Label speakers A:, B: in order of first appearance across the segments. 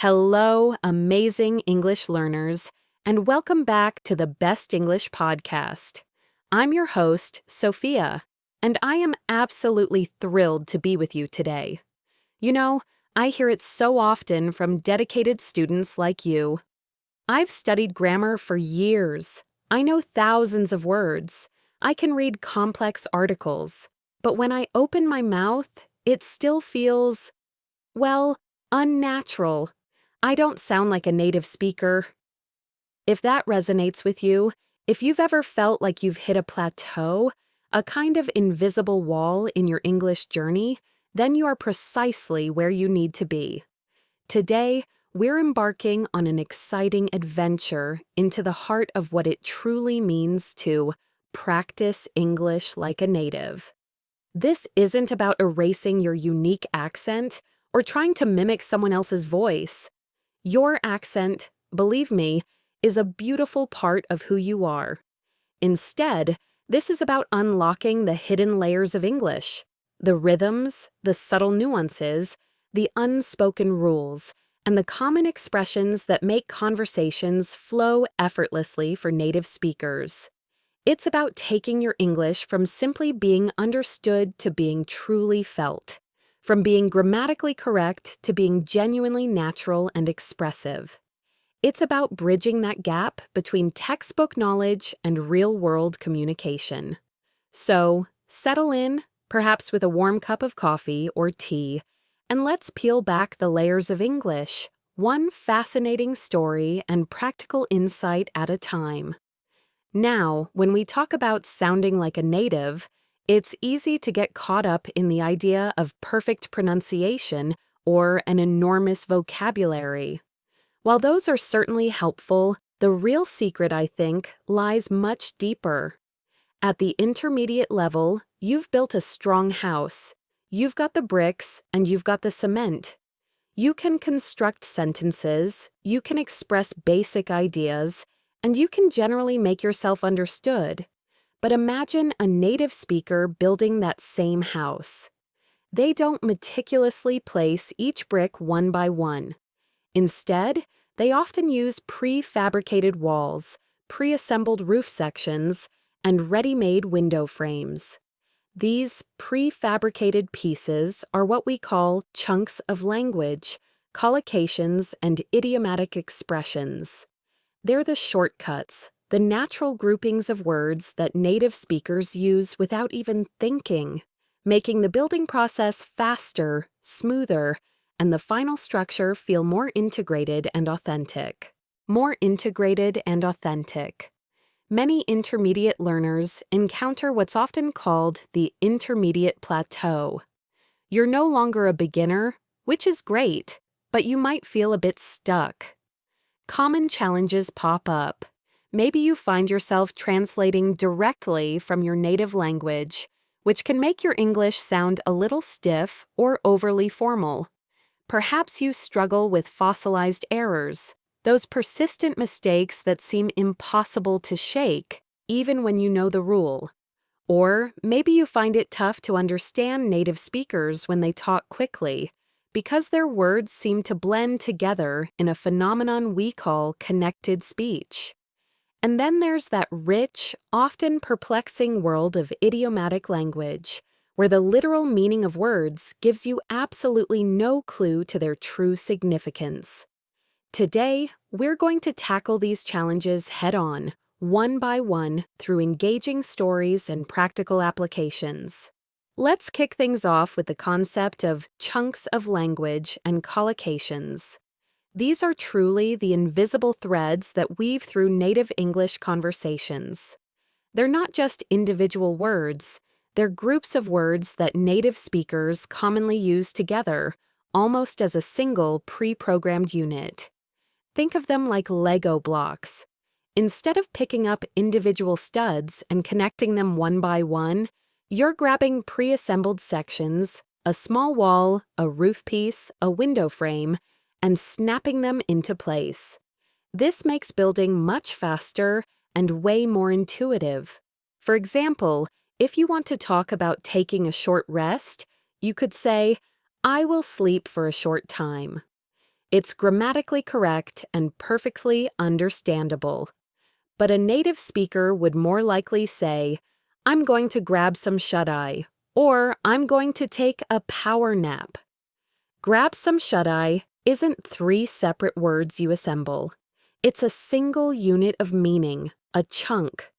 A: Hello, amazing English learners, and welcome back to the Best English Podcast. I'm your host, Sophia, and I am absolutely thrilled to be with you today. You know, I hear it so often from dedicated students like you. I've studied grammar for years. I know thousands of words. I can read complex articles. But when I open my mouth, it still feels, well, unnatural. I don't sound like a native speaker. If that resonates with you, if you've ever felt like you've hit a plateau, a kind of invisible wall in your English journey, then you are precisely where you need to be. Today, we're embarking on an exciting adventure into the heart of what it truly means to practice English like a native. This isn't about erasing your unique accent or trying to mimic someone else's voice. Your accent, believe me, is a beautiful part of who you are. Instead, this is about unlocking the hidden layers of English, the rhythms, the subtle nuances, the unspoken rules, and the common expressions that make conversations flow effortlessly for native speakers. It's about taking your English from simply being understood to being truly felt, from being grammatically correct to being genuinely natural and expressive. It's about bridging that gap between textbook knowledge and real-world communication. So, settle in, perhaps with a warm cup of coffee or tea, and let's peel back the layers of English, one fascinating story and practical insight at a time. Now, when we talk about sounding like a native, it's easy to get caught up in the idea of perfect pronunciation or an enormous vocabulary. While those are certainly helpful, the real secret, I think, lies much deeper. At the intermediate level, you've built a strong house. You've got the bricks and you've got the cement. You can construct sentences, you can express basic ideas, and you can generally make yourself understood. But imagine a native speaker building that same house. They don't meticulously place each brick one by one. Instead, they often use prefabricated walls, pre-assembled roof sections, and ready-made window frames. These prefabricated pieces are what we call chunks of language, collocations, and idiomatic expressions. They're the shortcuts, the natural groupings of words that native speakers use without even thinking, making the building process faster, smoother, and the final structure feel more integrated and authentic. More integrated and authentic. Many intermediate learners encounter what's often called the intermediate plateau. You're no longer a beginner, which is great, but you might feel a bit stuck. Common challenges pop up. Maybe you find yourself translating directly from your native language, which can make your English sound a little stiff or overly formal. Perhaps you struggle with fossilized errors, those persistent mistakes that seem impossible to shake, even when you know the rule. Or maybe you find it tough to understand native speakers when they talk quickly, because their words seem to blend together in a phenomenon we call connected speech. And then there's that rich, often perplexing world of idiomatic language, where the literal meaning of words gives you absolutely no clue to their true significance. Today, we're going to tackle these challenges head-on, one by one, through engaging stories and practical applications. Let's kick things off with the concept of chunks of language and collocations. These are truly the invisible threads that weave through native English conversations. They're not just individual words, they're groups of words that native speakers commonly use together, almost as a single pre-programmed unit. Think of them like Lego blocks. Instead of picking up individual studs and connecting them one by one, you're grabbing pre-assembled sections, a small wall, a roof piece, a window frame, and snapping them into place. This makes building much faster and way more intuitive. For example, if you want to talk about taking a short rest, you could say, "I will sleep for a short time." It's grammatically correct and perfectly understandable. But a native speaker would more likely say, I'm going to grab some shut-eye, or I'm going to take a power nap. Grab some shut-eye isn't three separate words you assemble. It's a single unit of meaning, a chunk.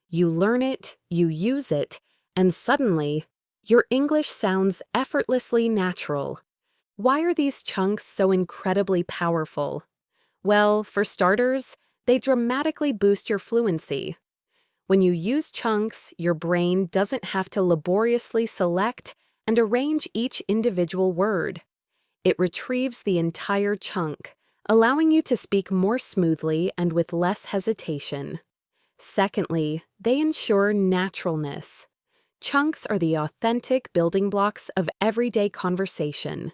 A: You learn it, you use it, and suddenly, your English sounds effortlessly natural. Why are these chunks so incredibly powerful? Well, for starters, they dramatically boost your fluency. When you use chunks, your brain doesn't have to laboriously select and arrange each individual word. It retrieves the entire chunk, allowing you to speak more smoothly and with less hesitation. Secondly, they ensure naturalness. Chunks are the authentic building blocks of everyday conversation.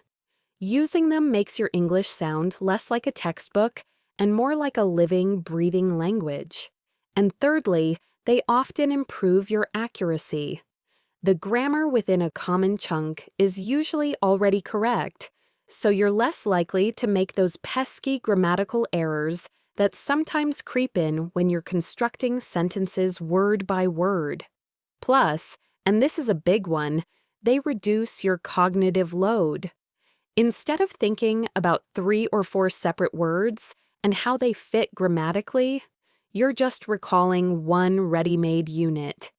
A: Using them makes your English sound less like a textbook and more like a living, breathing language. And thirdly, they often improve your accuracy. The grammar within a common chunk is usually already correct, so you're less likely to make those pesky grammatical errors that sometimes creep in when you're constructing sentences word by word. Plus, and this is a big one, they reduce your cognitive load. Instead of thinking about 3 or 4 separate words and how they fit grammatically, you're just recalling one ready-made unit.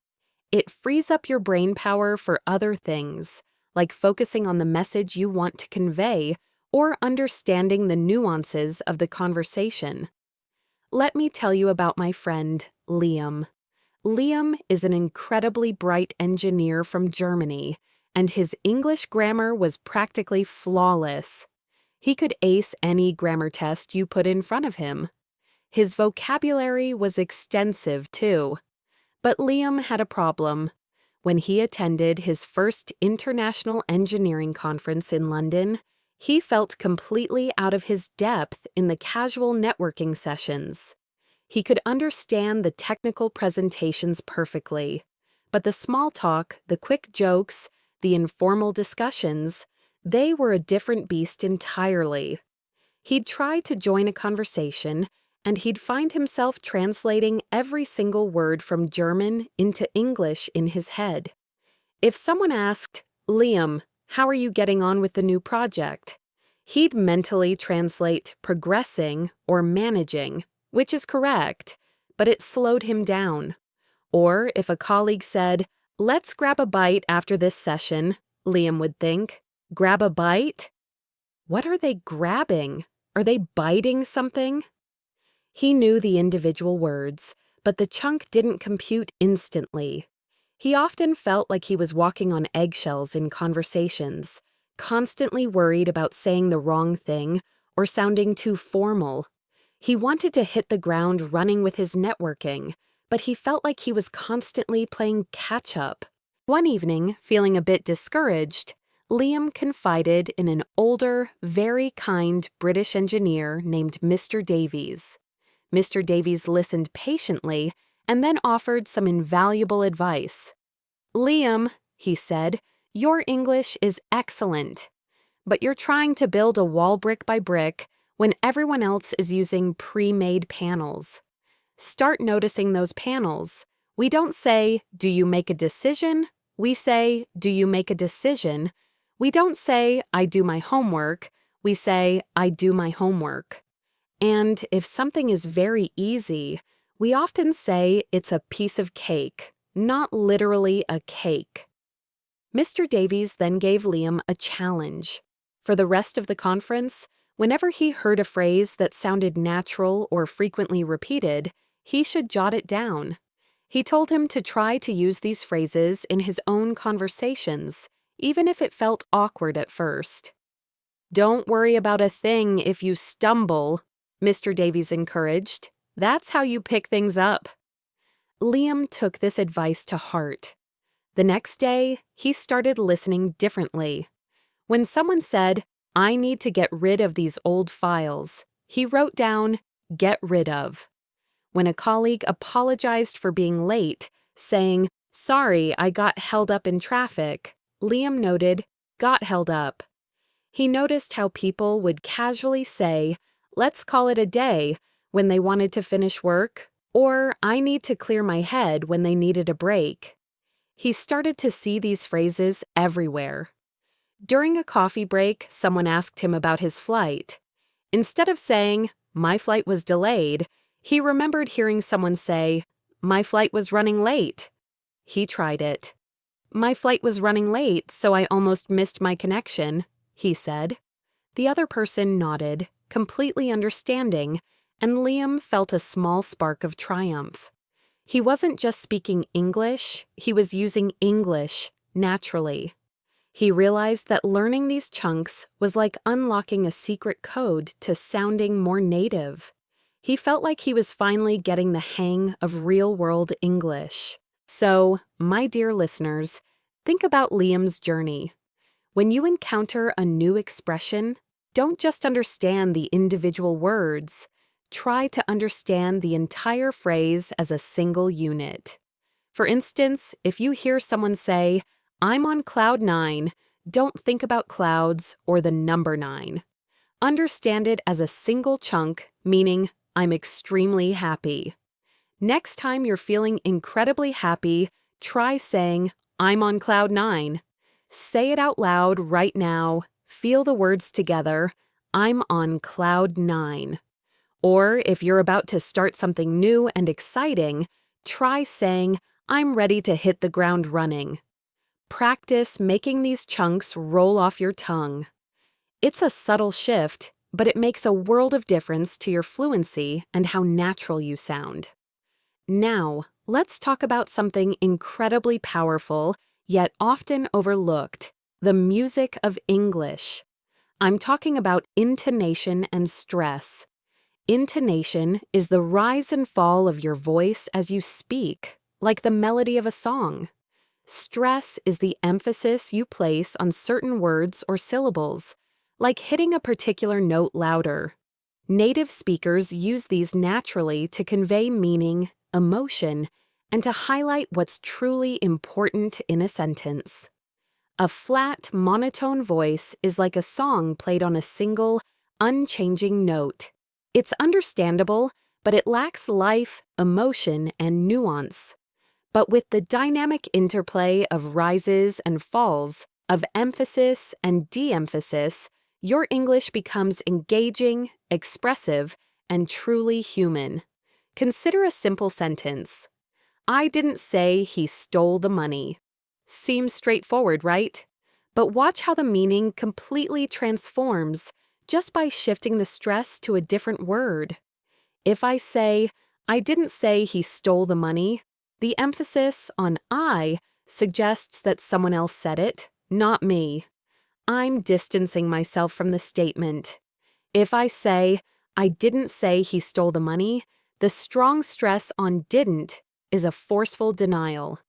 A: It frees up your brain power for other things, like focusing on the message you want to convey or understanding the nuances of the conversation. Let me tell you about my friend, Liam. Liam is an incredibly bright engineer from Germany, and his English grammar was practically flawless. He could ace any grammar test you put in front of him. His vocabulary was extensive, too. But Liam had a problem. When he attended his first International Engineering Conference in London, he felt completely out of his depth in the casual networking sessions. He could understand the technical presentations perfectly, but the small talk, the quick jokes, the informal discussions, they were a different beast entirely. He'd try to join a conversation, and he'd find himself translating every single word from German into English in his head. If someone asked, Liam, how are you getting on with the new project? He'd mentally translate progressing or managing, which is correct, but it slowed him down. Or if a colleague said, let's grab a bite after this session, Liam would think, grab a bite? What are they grabbing? Are they biting something? He knew the individual words, but the chunk didn't compute instantly. He often felt like he was walking on eggshells in conversations, constantly worried about saying the wrong thing or sounding too formal. He wanted to hit the ground running with his networking, but he felt like he was constantly playing catch-up. One evening, feeling a bit discouraged, Liam confided in an older, very kind British engineer named Mr. Davies. Mr. Davies listened patiently and then offered some invaluable advice. Liam, he said, your English is excellent, but you're trying to build a wall brick by brick when everyone else is using pre-made panels. Start noticing those panels. We don't say, do you make a decision? We say, do you make a decision? We don't say, I do my homework. We say, I do my homework. And if something is very easy, we often say it's a piece of cake, not literally a cake. Mr. Davies then gave Liam a challenge. For the rest of the conference, whenever he heard a phrase that sounded natural or frequently repeated, he should jot it down. He told him to try to use these phrases in his own conversations, even if it felt awkward at first. Don't worry about a thing if you stumble, Mr. Davies encouraged. That's how you pick things up. Liam took this advice to heart. The next day, he started listening differently. When someone said, I need to get rid of these old files, he wrote down, get rid of. When a colleague apologized for being late, saying, sorry, I got held up in traffic, Liam noted, got held up. He noticed how people would casually say, "Let's call it a day," when they wanted to finish work, or "I need to clear my head" when they needed a break. He started to see these phrases everywhere. During a coffee break, someone asked him about his flight. Instead of saying, "My flight was delayed," he remembered hearing someone say, "My flight was running late." He tried it. "My flight was running late, so I almost missed my connection," he said. The other person nodded, completely understanding, and Liam felt a small spark of triumph. He wasn't just speaking English, he was using English naturally. He realized that learning these chunks was like unlocking a secret code to sounding more native. He felt like he was finally getting the hang of real-world English. So, my dear listeners, think about Liam's journey. When you encounter a new expression, don't just understand the individual words. Try to understand the entire phrase as a single unit. For instance, if you hear someone say, "I'm on cloud 9, don't think about clouds or the number 9. Understand it as a single chunk, meaning, "I'm extremely happy." Next time you're feeling incredibly happy, try saying, "I'm on cloud 9. Say it out loud right now. Feel the words together. "I'm on cloud 9. Or if you're about to start something new and exciting, try saying, "I'm ready to hit the ground running." Practice making these chunks roll off your tongue. It's a subtle shift, but it makes a world of difference to your fluency and how natural you sound. Now, let's talk about something incredibly powerful, yet often overlooked: the music of English. I'm talking about intonation and stress. Intonation is the rise and fall of your voice as you speak, like the melody of a song. Stress is the emphasis you place on certain words or syllables, like hitting a particular note louder. Native speakers use these naturally to convey meaning, emotion, and to highlight what's truly important in a sentence. A flat, monotone voice is like a song played on a single, unchanging note. It's understandable, but it lacks life, emotion, and nuance. But with the dynamic interplay of rises and falls, of emphasis and de-emphasis, your English becomes engaging, expressive, and truly human. Consider a simple sentence. "I didn't say he stole the money." Seems straightforward, right? But watch how the meaning completely transforms just by shifting the stress to a different word. If I say, "I didn't say he stole the money," the emphasis on "I" suggests that someone else said it, not me. I'm distancing myself from the statement. If I say, "I didn't say he stole the money," the strong stress on "didn't" is a forceful denial.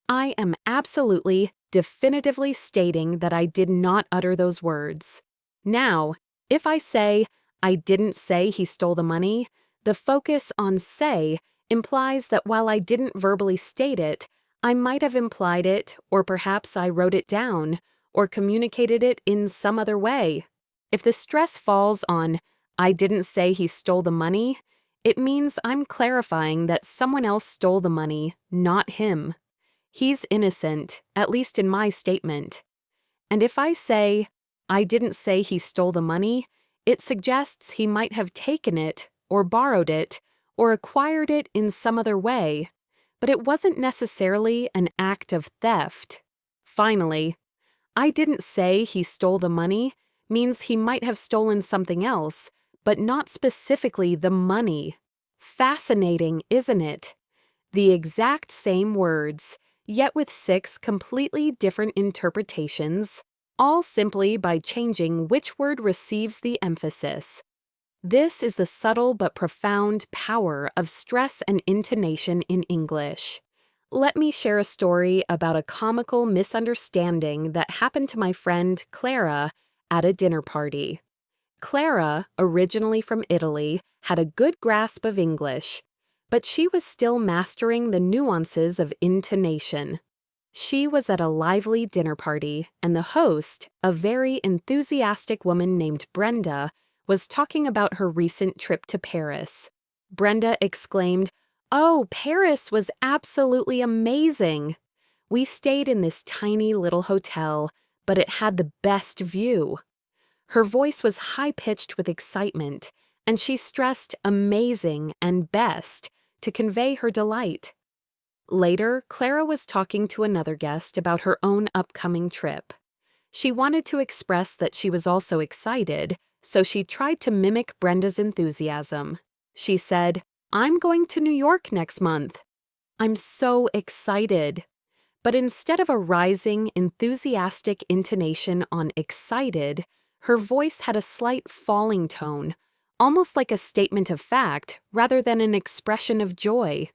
A: I am absolutely, definitively stating that I did not utter those words. Now, if I say, "I didn't say he stole the money," the focus on "say" implies that while I didn't verbally state it, I might have implied it, or perhaps I wrote it down, or communicated it in some other way. If the stress falls on "I didn't say he stole the money," it means I'm clarifying that someone else stole the money, not him. He's innocent, at least in my statement. And if I say, "I didn't say he stole the money," it suggests he might have taken it, or borrowed it, or acquired it in some other way, but it wasn't necessarily an act of theft. Finally, "I didn't say he stole the money" means he might have stolen something else, but not specifically the money. Fascinating, isn't it? The exact same words, yet with 6 completely different interpretations, all simply by changing which word receives the emphasis. This is the subtle but profound power of stress and intonation in English. Let me share a story about a comical misunderstanding that happened to my friend Clara at a dinner party. Clara, originally from Italy, had a good grasp of English, but she was still mastering the nuances of intonation. She was at a lively dinner party, and the host, a very enthusiastic woman named Brenda, was talking about her recent trip to Paris. Brenda exclaimed, "Oh, Paris was absolutely amazing! We stayed in this tiny little hotel, but it had the best view." Her voice was high-pitched with excitement, and she stressed amazing and best to convey her delight. Later, Clara was talking to another guest about her own upcoming trip. She wanted to express that she was also excited, so she tried to mimic Brenda's enthusiasm. She said, "I'm going to New York next month. I'm so excited." But instead of a rising, enthusiastic intonation on excited, her voice had a slight falling tone, almost like a statement of fact rather than an expression of joy.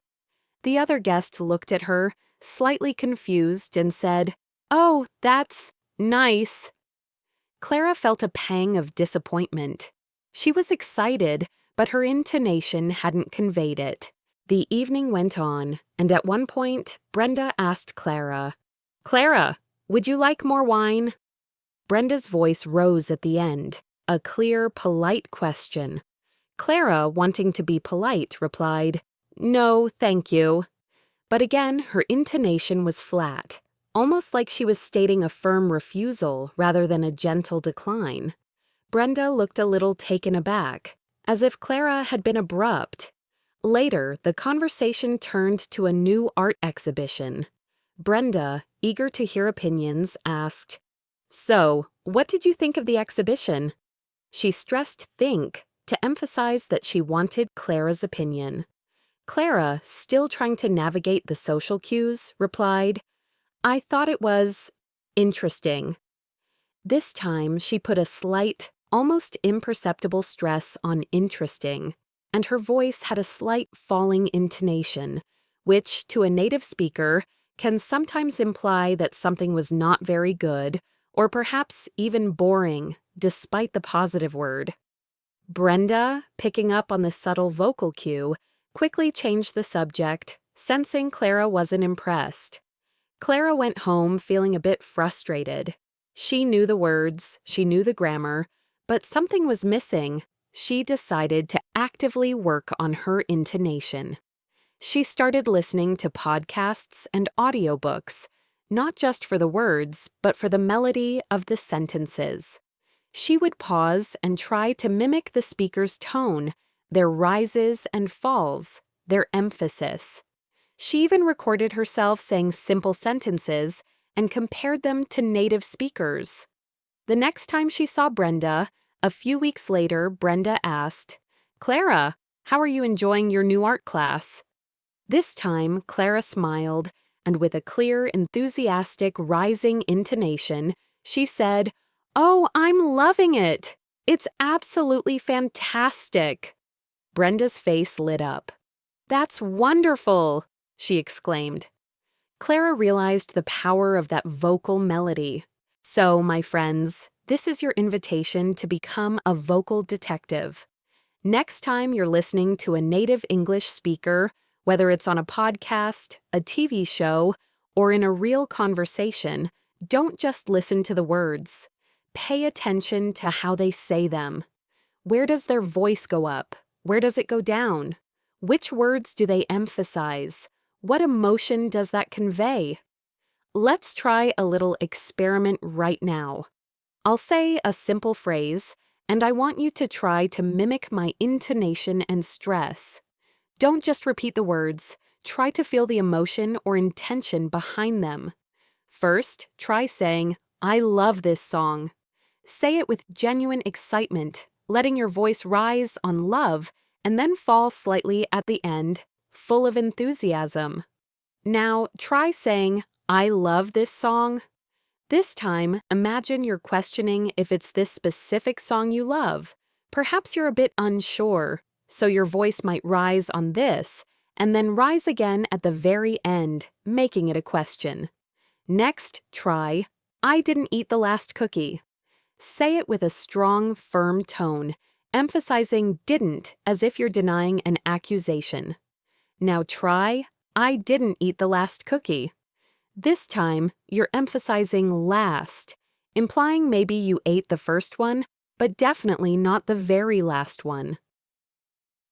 A: The other guest looked at her, slightly confused, and said, "Oh, that's nice." Clara felt a pang of disappointment. She was excited, but her intonation hadn't conveyed it. The evening went on, and at one point, Brenda asked Clara, "Clara, would you like more wine?" Brenda's voice rose at the end, a clear, polite question. Clara, wanting to be polite, replied, "No, thank you." But again, her intonation was flat, almost like she was stating a firm refusal rather than a gentle decline. Brenda looked a little taken aback, as if Clara had been abrupt. Later, the conversation turned to a new art exhibition. Brenda, eager to hear opinions, asked, "So, what did you think of the exhibition?" She stressed think to emphasize that she wanted Clara's opinion. Clara, still trying to navigate the social cues, replied, "I thought it was interesting." This time, she put a slight, almost imperceptible stress on interesting, and her voice had a slight falling intonation, which, to a native speaker, can sometimes imply that something was not very good, or perhaps even boring, despite the positive word. Brenda, picking up on the subtle vocal cue, quickly changed the subject, sensing Clara wasn't impressed. Clara went home feeling a bit frustrated. She knew the words, she knew the grammar, but something was missing. She decided to actively work on her intonation. She started listening to podcasts and audiobooks, not just for the words, but for the melody of the sentences. She would pause and try to mimic the speaker's tone, their rises and falls, their emphasis. She even recorded herself saying simple sentences and compared them to native speakers. The next time she saw Brenda, a few weeks later, Brenda asked, "Clara, how are you enjoying your new art class?" This time, Clara smiled, and with a clear, enthusiastic, rising intonation, she said, "Oh, I'm loving it! It's absolutely fantastic!" Brenda's face lit up. "That's wonderful!" she exclaimed. Clara realized the power of that vocal melody. So, my friends, this is your invitation to become a vocal detective. Next time you're listening to a native English speaker, whether it's on a podcast, a TV show, or in a real conversation, don't just listen to the words. Pay attention to how they say them. Where does their voice go up? Where does it go down? Which words do they emphasize? What emotion does that convey? Let's try a little experiment right now. I'll say a simple phrase, and I want you to try to mimic my intonation and stress. Don't just repeat the words. Try to feel the emotion or intention behind them. First, try saying, "I love this song." Say it with genuine excitement, letting your voice rise on love and then fall slightly at the end, full of enthusiasm. Now, try saying, "I love this song." This time, imagine you're questioning if it's this specific song you love. Perhaps you're a bit unsure, so your voice might rise on this and then rise again at the very end, making it a question. Next, try, "I didn't eat the last cookie." Say it with a strong, firm tone, emphasizing didn't as if you're denying an accusation. Now try, "I didn't eat the last cookie." This time, you're emphasizing last, implying maybe you ate the first one, but definitely not the very last one.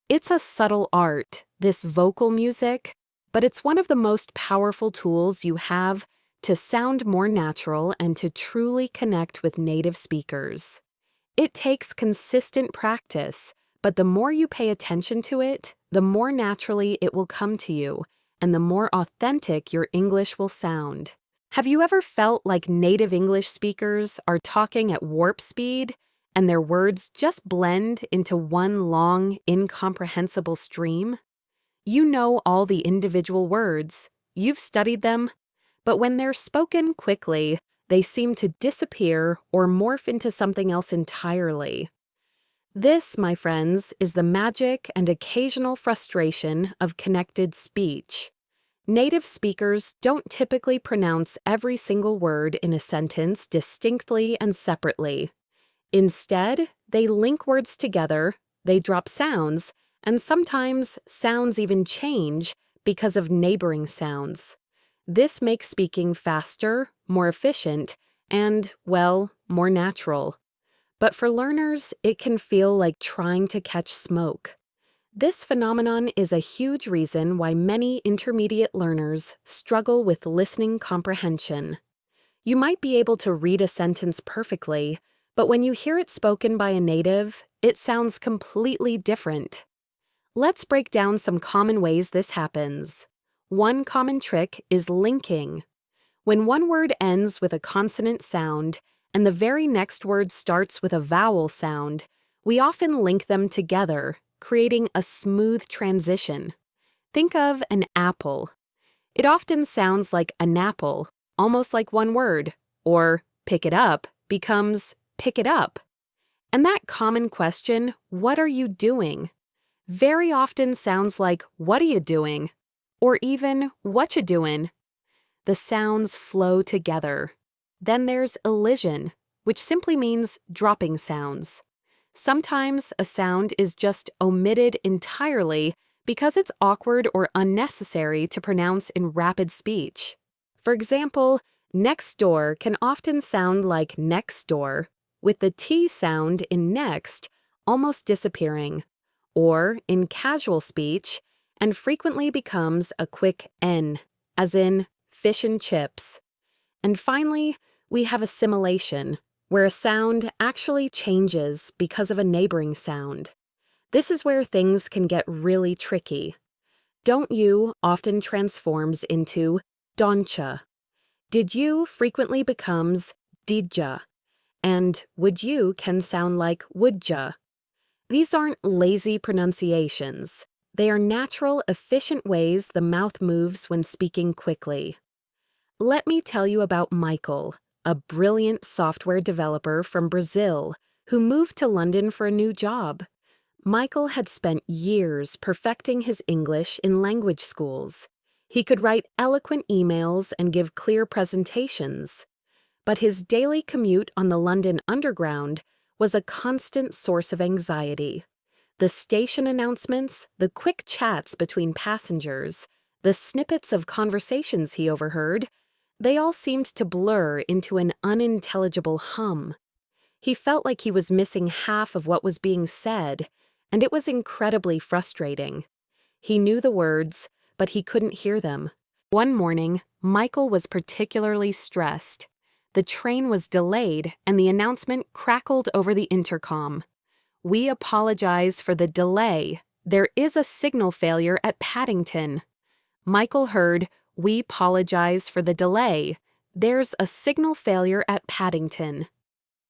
A: It's a subtle art, this vocal music, but it's one of the most powerful tools you have to sound more natural and to truly connect with native speakers. It takes consistent practice, but the more you pay attention to it, the more naturally it will come to you, and the more authentic your English will sound. Have you ever felt like native English speakers are talking at warp speed, and their words just blend into one long, incomprehensible stream? You know all the individual words, you've studied them, but when they're spoken quickly, they seem to disappear or morph into something else entirely. This, my friends, is the magic and occasional frustration of connected speech. Native speakers don't typically pronounce every single word in a sentence distinctly and separately. Instead, they link words together, they drop sounds, and sometimes sounds even change because of neighboring sounds. This makes speaking faster, more efficient, and, well, more natural. But for learners, it can feel like trying to catch smoke. This phenomenon is a huge reason why many intermediate learners struggle with listening comprehension. You might be able to read a sentence perfectly, but when you hear it spoken by a native, it sounds completely different. Let's break down some common ways this happens. One common trick is linking. When one word ends with a consonant sound and the very next word starts with a vowel sound, we often link them together, creating a smooth transition. Think of an apple. It often sounds like an apple, almost like one word, or pick it up becomes pick it up. And that common question, what are you doing, very often sounds like what are you doing, or even what you doing. The sounds flow together. Then there's elision, which simply means dropping sounds. Sometimes a sound is just omitted entirely because it's awkward or unnecessary to pronounce in rapid speech. For example, next door can often sound like next door, with the T sound in next almost disappearing, or in casual speech, and frequently becomes a quick N, as in fish and chips. And finally, we have assimilation, where a sound actually changes because of a neighboring sound. This is where things can get really tricky. Don't you often transforms into doncha. Did you frequently becomes didja, and would you can sound like woodja. These aren't lazy pronunciations. They are natural, efficient ways the mouth moves when speaking quickly. Let me tell you about Michael, a brilliant software developer from Brazil who moved to London for a new job. Michael had spent years perfecting his English in language schools. He could write eloquent emails and give clear presentations. But his daily commute on the London Underground was a constant source of anxiety. The station announcements, the quick chats between passengers, the snippets of conversations he overheard, they all seemed to blur into an unintelligible hum. He felt like he was missing half of what was being said, and it was incredibly frustrating. He knew the words, but he couldn't hear them. One morning, Michael was particularly stressed. The train was delayed, and the announcement crackled over the intercom. "We apologize for the delay. There is a signal failure at Paddington." Michael heard, "We apologize for the delay. There's a signal failure at Paddington."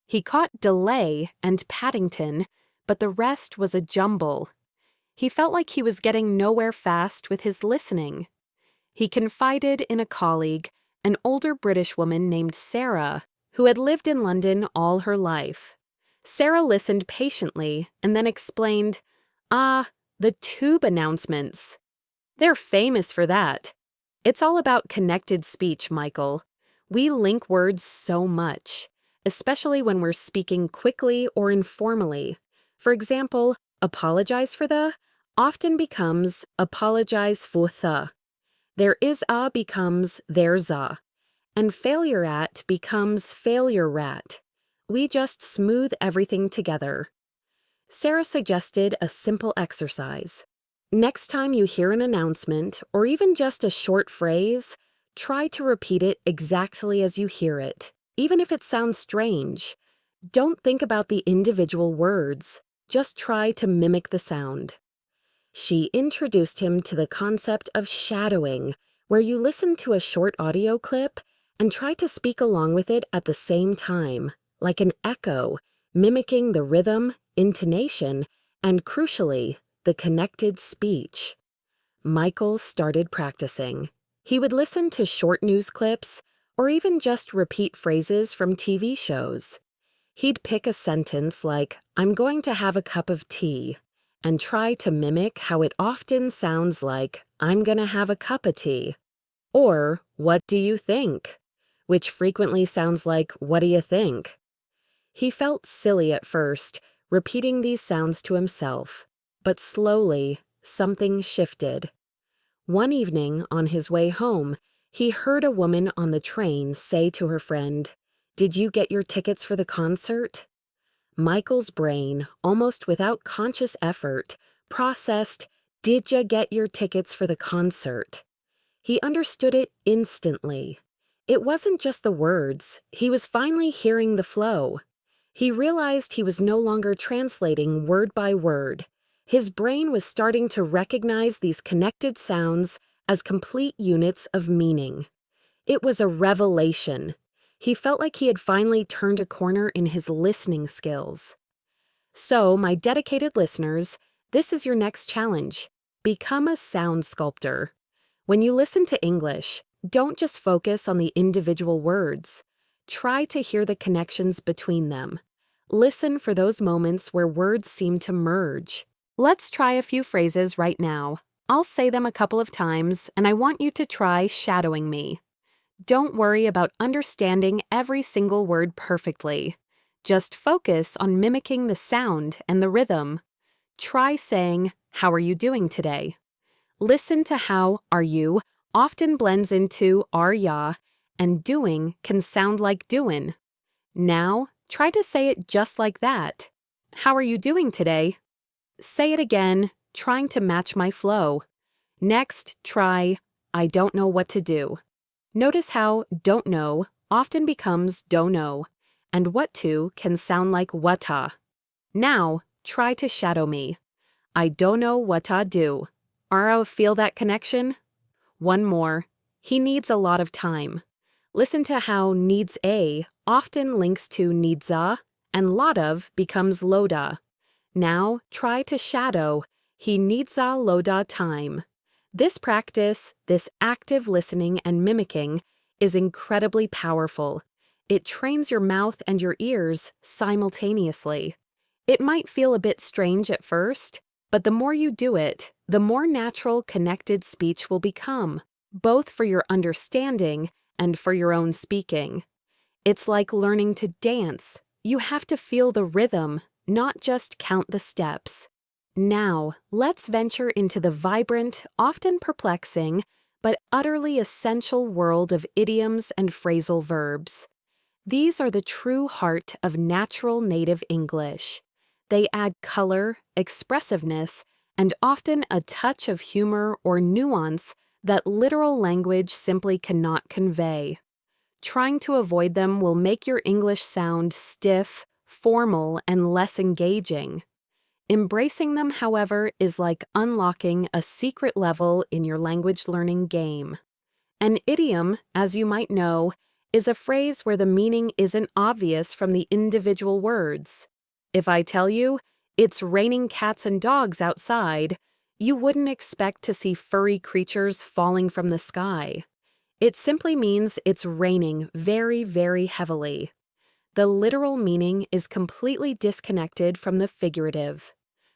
A: He caught delay and Paddington, but the rest was a jumble. He felt like he was getting nowhere fast with his listening. He confided in a colleague, an older British woman named Sarah, who had lived in London all her life. Sarah listened patiently and then explained, the tube announcements. They're famous for that. It's all about connected speech, Michael. We link words so much, especially when we're speaking quickly or informally. For example, apologize for the often becomes apologize for the. There is a becomes there's a. and failure at becomes failure rat. We just smooth everything together. Sarah suggested a simple exercise. Next time you hear an announcement or even just a short phrase, try to repeat it exactly as you hear it, even if it sounds strange. Don't think about the individual words. Just try to mimic the sound. She introduced him to the concept of shadowing, where you listen to a short audio clip and try to speak along with it at the same time, like an echo, mimicking the rhythm, intonation, and crucially, the connected speech. Michael started practicing. He would listen to short news clips or even just repeat phrases from TV shows. He'd pick a sentence like, "I'm going to have a cup of tea," and try to mimic how it often sounds like, "I'm gonna have a cup of tea." Or, "What do you think?" which frequently sounds like, "What do you think?" He felt silly at first, repeating these sounds to himself, but slowly, something shifted. One evening, on his way home, he heard a woman on the train say to her friend, "Did you get your tickets for the concert?" Michael's brain, almost without conscious effort, processed, "Did ya get your tickets for the concert?" He understood it instantly. It wasn't just the words, he was finally hearing the flow. He realized he was no longer translating word by word. His brain was starting to recognize these connected sounds as complete units of meaning. It was a revelation. He felt like he had finally turned a corner in his listening skills. So, my dedicated listeners, this is your next challenge. Become a sound sculptor. When you listen to English, don't just focus on the individual words. Try to hear the connections between them. Listen for those moments where words seem to merge. Let's try a few phrases right now. I'll say them a couple of times, and I want you to try shadowing me. Don't worry about understanding every single word perfectly. Just focus on mimicking the sound and the rhythm. Try saying, "How are you doing today?" Listen to how "are you" often blends into "are ya," and "doing" can sound like "doin'." Now, try to say it just like that. "How are you doing today?" Say it again, trying to match my flow. Next, try, "I don't know what to do." Notice how "don't know" often becomes "don't know," and "what to" can sound like "whatta." Now, try to shadow me. "I don't know what I do." Ara, feel that connection? One more. "He needs a lot of time." Listen to how "needs a" often links to "needs a," and "lot of" becomes "loda." Now, try to shadow, "He needs a loda time." This practice, this active listening and mimicking, is incredibly powerful. It trains your mouth and your ears simultaneously. It might feel a bit strange at first, but the more you do it, the more natural connected speech will become, both for your understanding and for your own speaking. It's like learning to dance. You have to feel the rhythm, not just count the steps. Now, let's venture into the vibrant, often perplexing, but utterly essential world of idioms and phrasal verbs. These are the true heart of natural native English. They add color, expressiveness, and often a touch of humor or nuance that literal language simply cannot convey. Trying to avoid them will make your English sound stiff, formal, and less engaging. Embracing them, however, is like unlocking a secret level in your language learning game. An idiom, as you might know, is a phrase where the meaning isn't obvious from the individual words. If I tell you, "It's raining cats and dogs outside," you wouldn't expect to see furry creatures falling from the sky. It simply means it's raining very, very heavily. The literal meaning is completely disconnected from the figurative.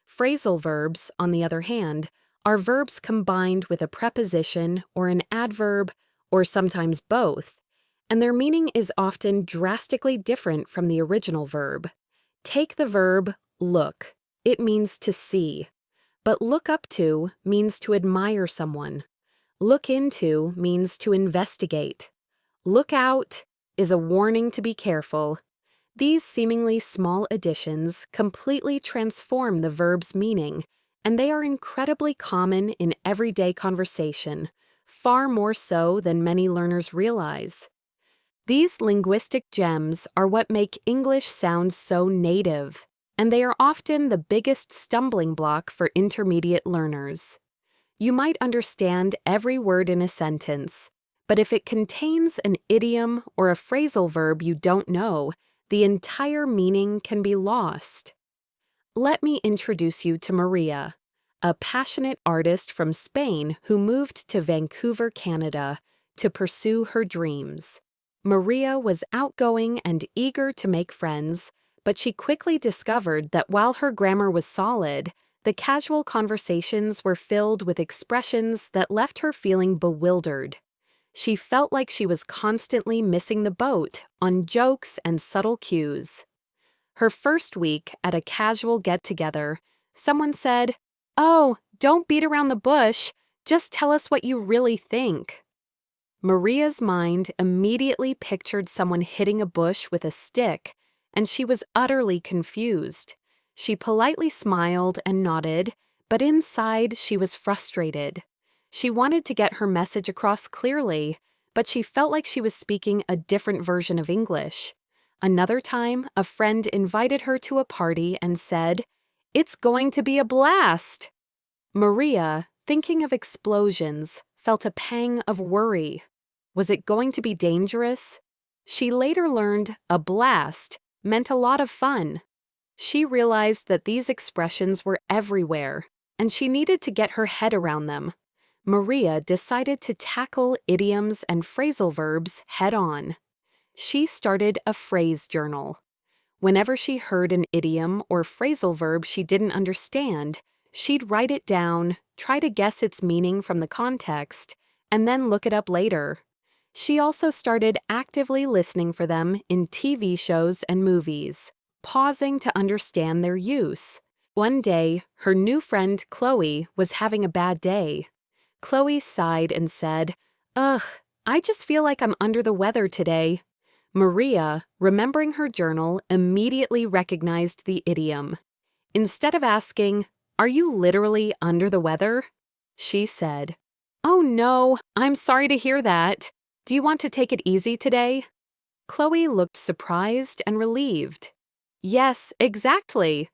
A: Phrasal verbs, on the other hand, are verbs combined with a preposition or an adverb, or sometimes both, and their meaning is often drastically different from the original verb. Take the verb look. It means to see. But look up to means to admire someone. Look into means to investigate. Look out is a warning to be careful. These seemingly small additions completely transform the verb's meaning, and they are incredibly common in everyday conversation, far more so than many learners realize. These linguistic gems are what make English sound so native, and they are often the biggest stumbling block for intermediate learners. You might understand every word in a sentence, but if it contains an idiom or a phrasal verb you don't know, the entire meaning can be lost. Let me introduce you to Maria, a passionate artist from Spain who moved to Vancouver, Canada, to pursue her dreams. Maria was outgoing and eager to make friends, but she quickly discovered that while her grammar was solid, the casual conversations were filled with expressions that left her feeling bewildered. She felt like she was constantly missing the boat on jokes and subtle cues. Her first week at a casual get-together, someone said, "Oh, don't beat around the bush, just tell us what you really think." Maria's mind immediately pictured someone hitting a bush with a stick, and she was utterly confused. She politely smiled and nodded, but inside she was frustrated. She wanted to get her message across clearly, but she felt like she was speaking a different version of English. Another time, a friend invited her to a party and said, "It's going to be a blast." Maria, thinking of explosions, felt a pang of worry. Was it going to be dangerous? She later learned a blast meant a lot of fun. She realized that these expressions were everywhere, and she needed to get her head around them. Maria decided to tackle idioms and phrasal verbs head-on. She started a phrase journal. Whenever she heard an idiom or phrasal verb she didn't understand, she'd write it down, try to guess its meaning from the context, and then look it up later. She also started actively listening for them in TV shows and movies, pausing to understand their use. One day, her new friend Chloe was having a bad day. Chloe sighed and said, "Ugh, I just feel like I'm under the weather today." Maria, remembering her journal, immediately recognized the idiom. Instead of asking, "Are you literally under the weather?" she said, "Oh no, I'm sorry to hear that. Do you want to take it easy today?" Chloe looked surprised and relieved. "Yes, exactly."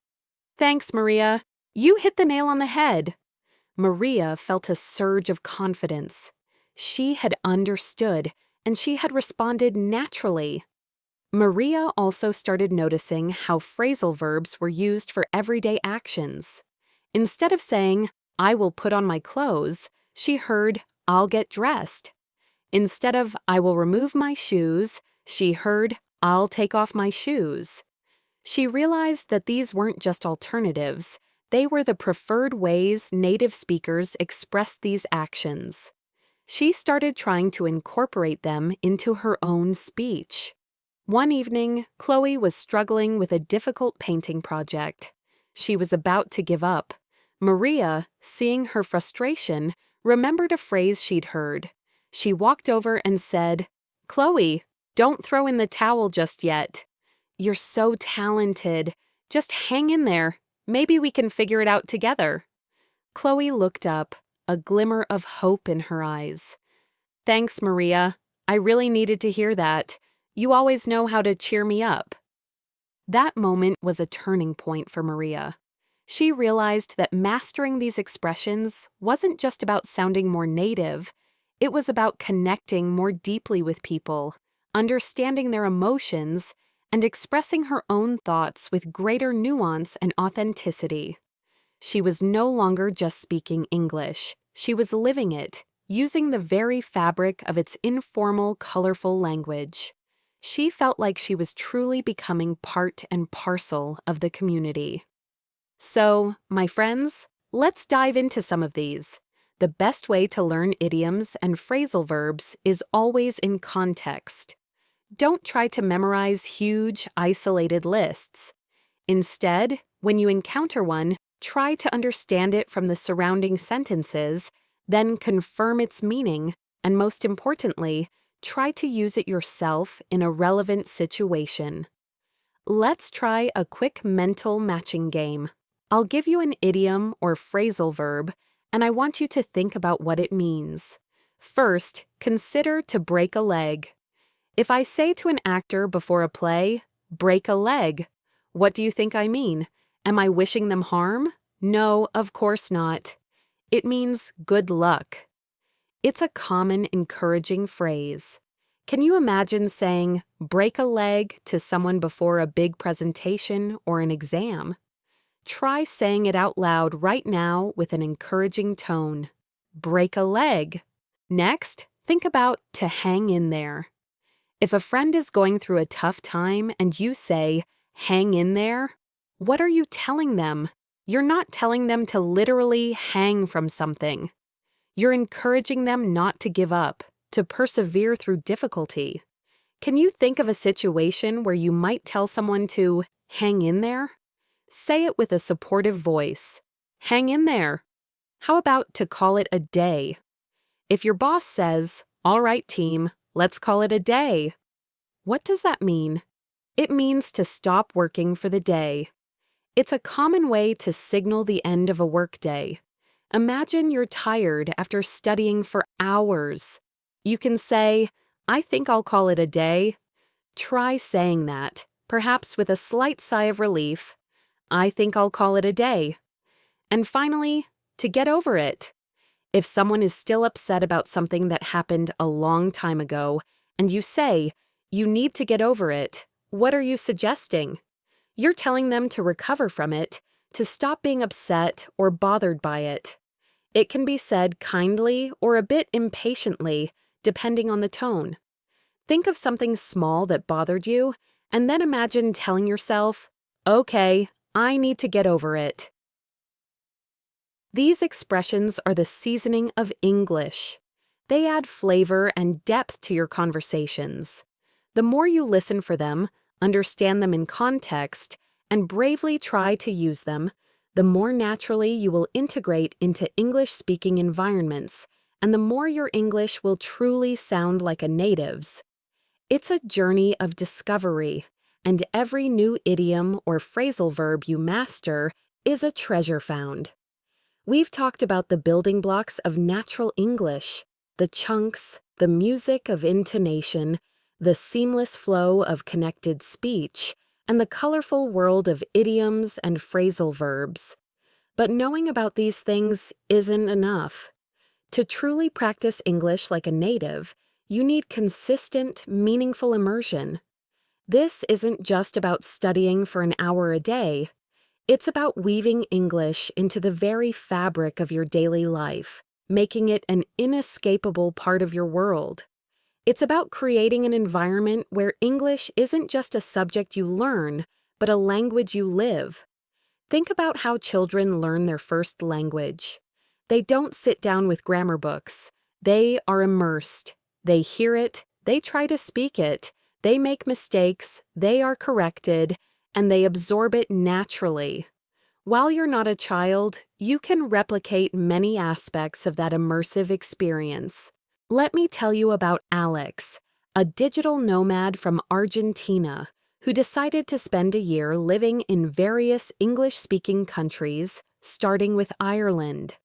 A: "Thanks, Maria. You hit the nail on the head." Maria felt a surge of confidence. She had understood, and she had responded naturally. Maria also started noticing how phrasal verbs were used for everyday actions. Instead of saying, "I will put on my clothes," she heard, "I'll get dressed." Instead of "I will remove my shoes," she heard, "I'll take off my shoes." She realized that these weren't just alternatives, they were the preferred ways native speakers expressed these actions. She started trying to incorporate them into her own speech. One evening, Chloe was struggling with a difficult painting project. She was about to give up. Maria, seeing her frustration, remembered a phrase she'd heard. She walked over and said, "Chloe, don't throw in the towel just yet. You're so talented. Just hang in there. Maybe we can figure it out together." Chloe looked up, a glimmer of hope in her eyes. "Thanks, Maria. I really needed to hear that. You always know how to cheer me up." That moment was a turning point for Maria. She realized that mastering these expressions wasn't just about sounding more native, it was about connecting more deeply with people, understanding their emotions, and expressing her own thoughts with greater nuance and authenticity. She was no longer just speaking English, she was living it, using the very fabric of its informal, colorful language. She felt like she was truly becoming part and parcel of the community. So, my friends, let's dive into some of these. The best way to learn idioms and phrasal verbs is always in context. Don't try to memorize huge, isolated lists. Instead, when you encounter one, try to understand it from the surrounding sentences, then confirm its meaning, and most importantly, try to use it yourself in a relevant situation. Let's try a quick mental matching game. I'll give you an idiom or phrasal verb, and I want you to think about what it means. First, consider to break a leg. If I say to an actor before a play, break a leg, what do you think I mean? Am I wishing them harm? No, of course not. It means good luck. It's a common, encouraging phrase. Can you imagine saying, break a leg to someone before a big presentation or an exam? Try saying it out loud right now with an encouraging tone. Break a leg. Next, think about to hang in there. If a friend is going through a tough time and you say, hang in there, what are you telling them? You're not telling them to literally hang from something. You're encouraging them not to give up, to persevere through difficulty. Can you think of a situation where you might tell someone to hang in there? Say it with a supportive voice. Hang in there. How about to call it a day? If your boss says, all right, team, let's call it a day. What does that mean? It means to stop working for the day. It's a common way to signal the end of a workday. Imagine you're tired after studying for hours. You can say, I think I'll call it a day. Try saying that, perhaps with a slight sigh of relief. I think I'll call it a day. And finally, to get over it. If someone is still upset about something that happened a long time ago, and you say, you need to get over it, what are you suggesting? You're telling them to recover from it, to stop being upset or bothered by it. It can be said kindly or a bit impatiently, depending on the tone. Think of something small that bothered you, and then imagine telling yourself, okay, I need to get over it. These expressions are the seasoning of English. They add flavor and depth to your conversations. The more you listen for them, understand them in context, and bravely try to use them, the more naturally you will integrate into English-speaking environments, and the more your English will truly sound like a native's. It's a journey of discovery, and every new idiom or phrasal verb you master is a treasure found. We've talked about the building blocks of natural English, the chunks, the music of intonation, the seamless flow of connected speech, and the colorful world of idioms and phrasal verbs. But knowing about these things isn't enough. To truly practice English like a native, you need consistent, meaningful immersion. This isn't just about studying for an hour a day. It's about weaving English into the very fabric of your daily life, making it an inescapable part of your world. It's about creating an environment where English isn't just a subject you learn, but a language you live. Think about how children learn their first language. They don't sit down with grammar books. They are immersed. They hear it, they try to speak it, they make mistakes, they are corrected, and they absorb it naturally. While you're not a child, you can replicate many aspects of that immersive experience. Let me tell you about Alex, a digital nomad from Argentina who decided to spend a year living in various English-speaking countries, starting with Ireland.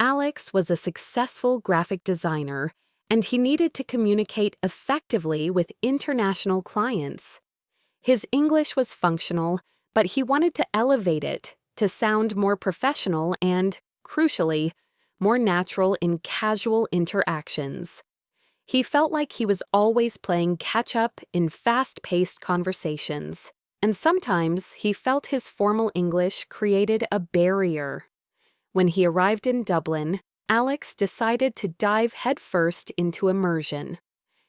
A: Alex was a successful graphic designer, and he needed to communicate effectively with international clients. His English was functional, but he wanted to elevate it to sound more professional and, crucially, more natural in casual interactions. He felt like he was always playing catch-up in fast-paced conversations, and sometimes he felt his formal English created a barrier. When he arrived in Dublin, Alex decided to dive headfirst into immersion.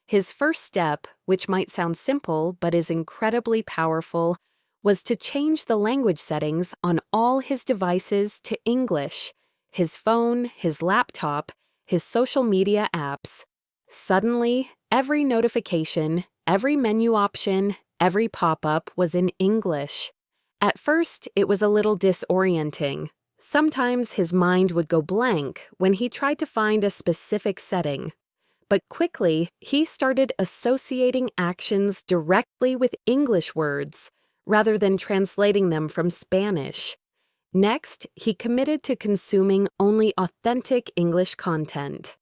A: His first step, which might sound simple but is incredibly powerful, was to change the language settings on all his devices to English, his phone, his laptop, his social media apps. Suddenly, every notification, every menu option, every pop-up was in English. At first, it was a little disorienting. Sometimes his mind would go blank when he tried to find a specific setting. But quickly, he started associating actions directly with English words rather than translating them from Spanish. Next, he committed to consuming only authentic English content.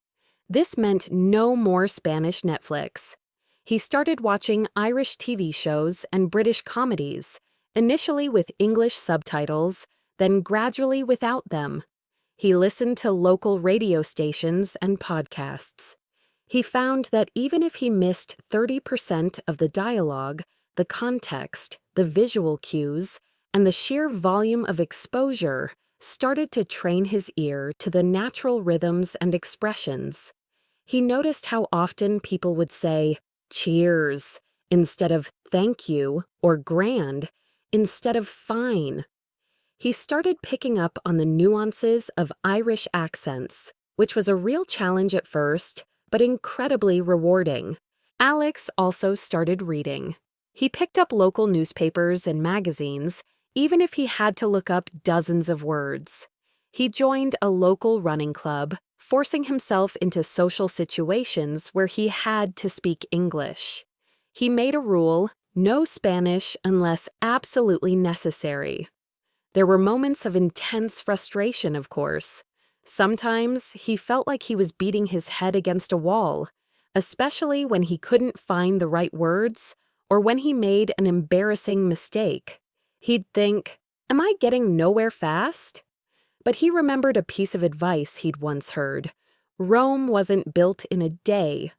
A: This meant no more Spanish Netflix. He started watching Irish TV shows and British comedies, initially with English subtitles, then gradually without them. He listened to local radio stations and podcasts. He found that even if he missed 30% of the dialogue, the context, the visual cues, and the sheer volume of exposure started to train his ear to the natural rhythms and expressions. He noticed how often people would say, "cheers," instead of "thank you," or "grand," instead of "fine." He started picking up on the nuances of Irish accents, which was a real challenge at first, but incredibly rewarding. Alex also started reading. He picked up local newspapers and magazines, even if he had to look up dozens of words. He joined a local running club, forcing himself into social situations where he had to speak English. He made a rule: no Spanish unless absolutely necessary. There were moments of intense frustration, of course. Sometimes he felt like he was beating his head against a wall, especially when he couldn't find the right words or when he made an embarrassing mistake. He'd think, "Am I getting nowhere fast?" But he remembered a piece of advice he'd once heard: Rome wasn't built in a day.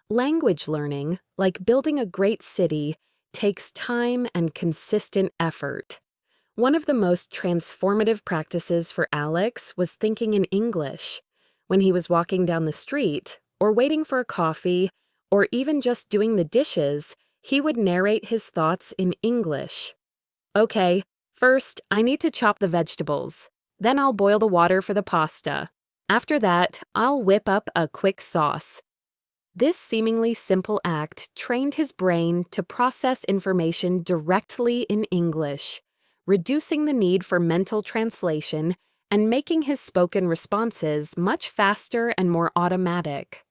A: Language learning, like building a great city, takes time and consistent effort. One of the most transformative practices for Alex was thinking in English. When he was walking down the street, or waiting for a coffee, or even just doing the dishes, he would narrate his thoughts in English. "Okay, first, I need to chop the vegetables. Then I'll boil the water for the pasta. After that, I'll whip up a quick sauce." This seemingly simple act trained his brain to process information directly in English, reducing the need for mental translation and making his spoken responses much faster and more automatic.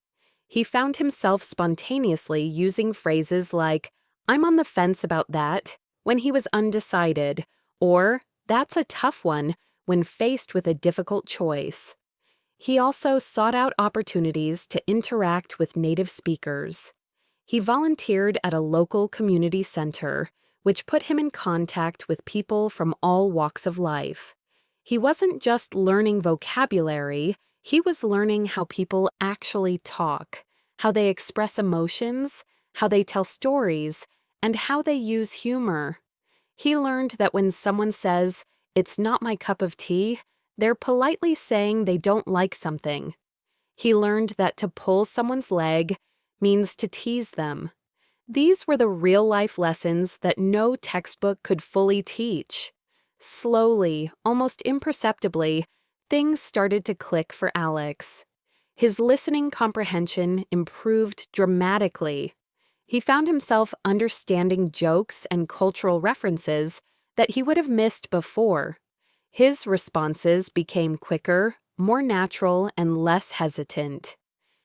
A: He found himself spontaneously using phrases like, "I'm on the fence about that," when he was undecided, or "that's a tough one," when faced with a difficult choice. He also sought out opportunities to interact with native speakers. He volunteered at a local community center, which put him in contact with people from all walks of life. He wasn't just learning vocabulary, he was learning how people actually talk, how they express emotions, how they tell stories, and how they use humor. He learned that when someone says, "It's not my cup of tea," they're politely saying they don't like something. He learned that to pull someone's leg means to tease them. These were the real-life lessons that no textbook could fully teach. Slowly, almost imperceptibly, things started to click for Alex. His listening comprehension improved dramatically. He found himself understanding jokes and cultural references that he would have missed before. His responses became quicker, more natural, and less hesitant.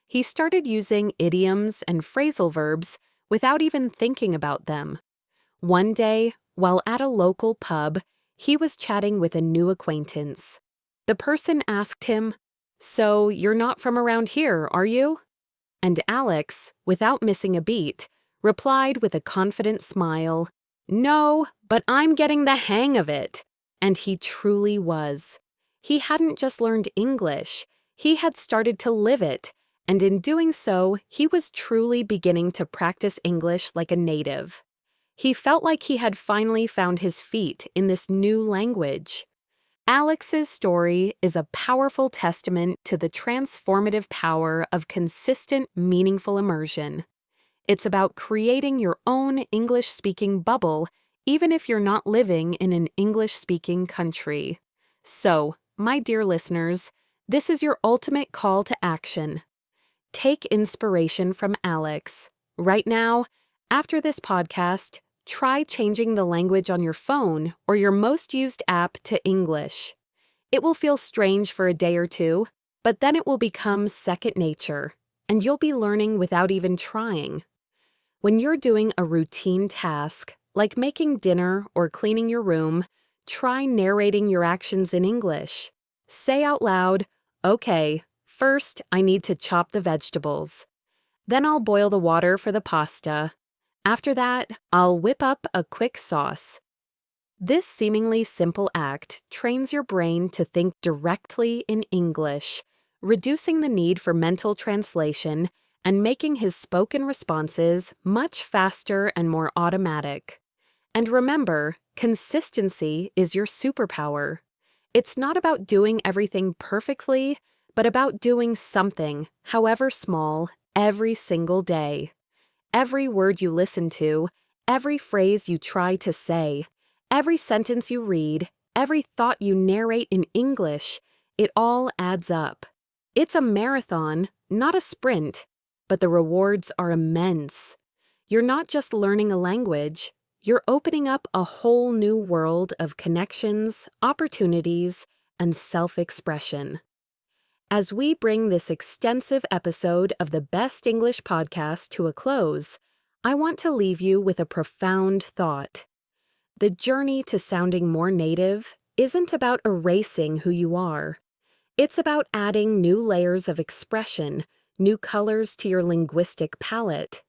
A: He started using idioms and phrasal verbs without even thinking about them. One day, while at a local pub, he was chatting with a new acquaintance. The person asked him, "So, you're not from around here, are you?" And Alex, without missing a beat, replied with a confident smile, "No, but I'm getting the hang of it." And he truly was. He hadn't just learned English, he had started to live it, and in doing so, he was truly beginning to practice English like a native. He felt like he had finally found his feet in this new language. Alex's story is a powerful testament to the transformative power of consistent, meaningful immersion. It's about creating your own English-speaking bubble, even if you're not living in an English-speaking country. So, my dear listeners, this is your ultimate call to action. Take inspiration from Alex. Right now, after this podcast, try changing the language on your phone or your most used app to English. It will feel strange for a day or two, but then it will become second nature. and you'll be learning without even trying. When you're doing a routine task, like making dinner or cleaning your room, try narrating your actions in English. Say out loud, "Okay, first I need to chop the vegetables. Then I'll boil the water for the pasta. After that, I'll whip up a quick sauce." This seemingly simple act trains your brain to think directly in English, reducing the need for mental translation and making his spoken responses much faster and more automatic. And remember, consistency is your superpower. It's not about doing everything perfectly, but about doing something, however small, every single day. Every word you listen to, every phrase you try to say, every sentence you read, every thought you narrate in English, it all adds up. It's a marathon, not a sprint, but the rewards are immense. You're not just learning a language, you're opening up a whole new world of connections, opportunities, and self-expression. As we bring this extensive episode of the Best English Podcast to a close, I want to leave you with a profound thought. The journey to sounding more native isn't about erasing who you are. It's about adding new layers of expression, new colors to your linguistic palette.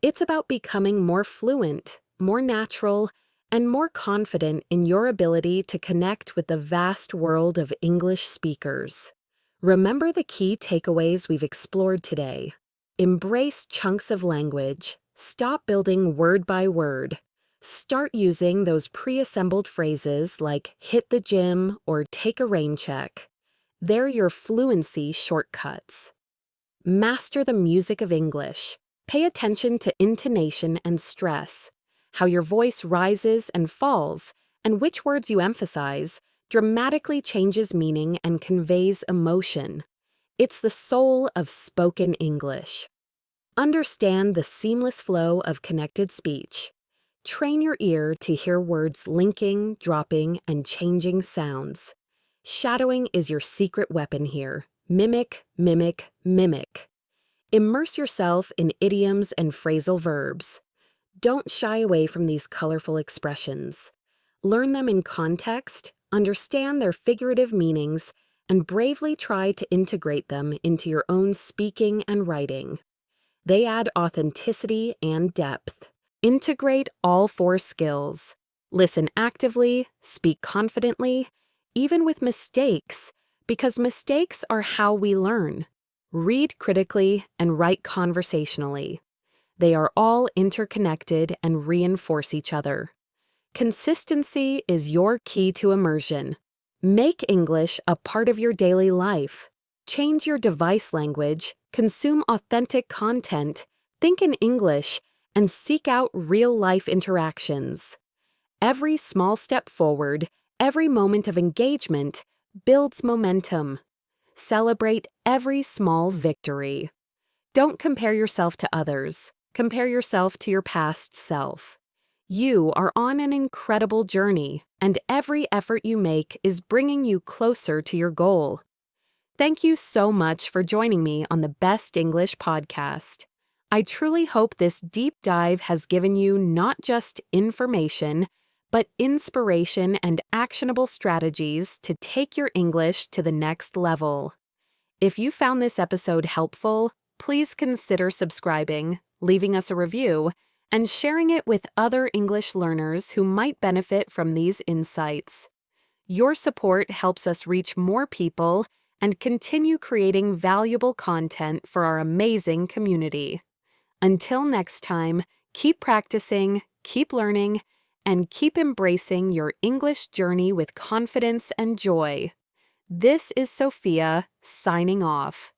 A: It's about becoming more fluent, more natural, and more confident in your ability to connect with the vast world of English speakers. Remember the key takeaways we've explored today. Embrace chunks of language. Stop building word by word. Start using those pre-assembled phrases like hit the gym or take a rain check. They're your fluency shortcuts. Master the music of English. Pay attention to intonation and stress, how your voice rises and falls, and which words you emphasize dramatically changes meaning and conveys emotion. It's the soul of spoken English. Understand the seamless flow of connected speech. Train your ear to hear words linking, dropping, and changing sounds. Shadowing is your secret weapon here. Mimic, mimic, mimic. Immerse yourself in idioms and phrasal verbs. Don't shy away from these colorful expressions. Learn them in context, understand their figurative meanings, and bravely try to integrate them into your own speaking and writing. They add authenticity and depth. Integrate all 4 skills. Listen actively, speak confidently, even with mistakes, because mistakes are how we learn. Read critically and write conversationally. They are all interconnected and reinforce each other. Consistency is your key to immersion. Make English a part of your daily life. Change your device language, consume authentic content, think in English, and seek out real-life interactions. Every small step forward, every moment of engagement, builds momentum. Celebrate every small victory. Don't compare yourself to others. Compare yourself to your past self. You are on an incredible journey, and every effort you make is bringing you closer to your goal. Thank you so much for joining me on the Best English Podcast. I truly hope this deep dive has given you not just information, but inspiration and actionable strategies to take your English to the next level. If you found this episode helpful, please consider subscribing, leaving us a review, and sharing it with other English learners who might benefit from these insights. Your support helps us reach more people and continue creating valuable content for our amazing community. Until next time, keep practicing, keep learning, and keep embracing your English journey with confidence and joy. This is Sophia, signing off.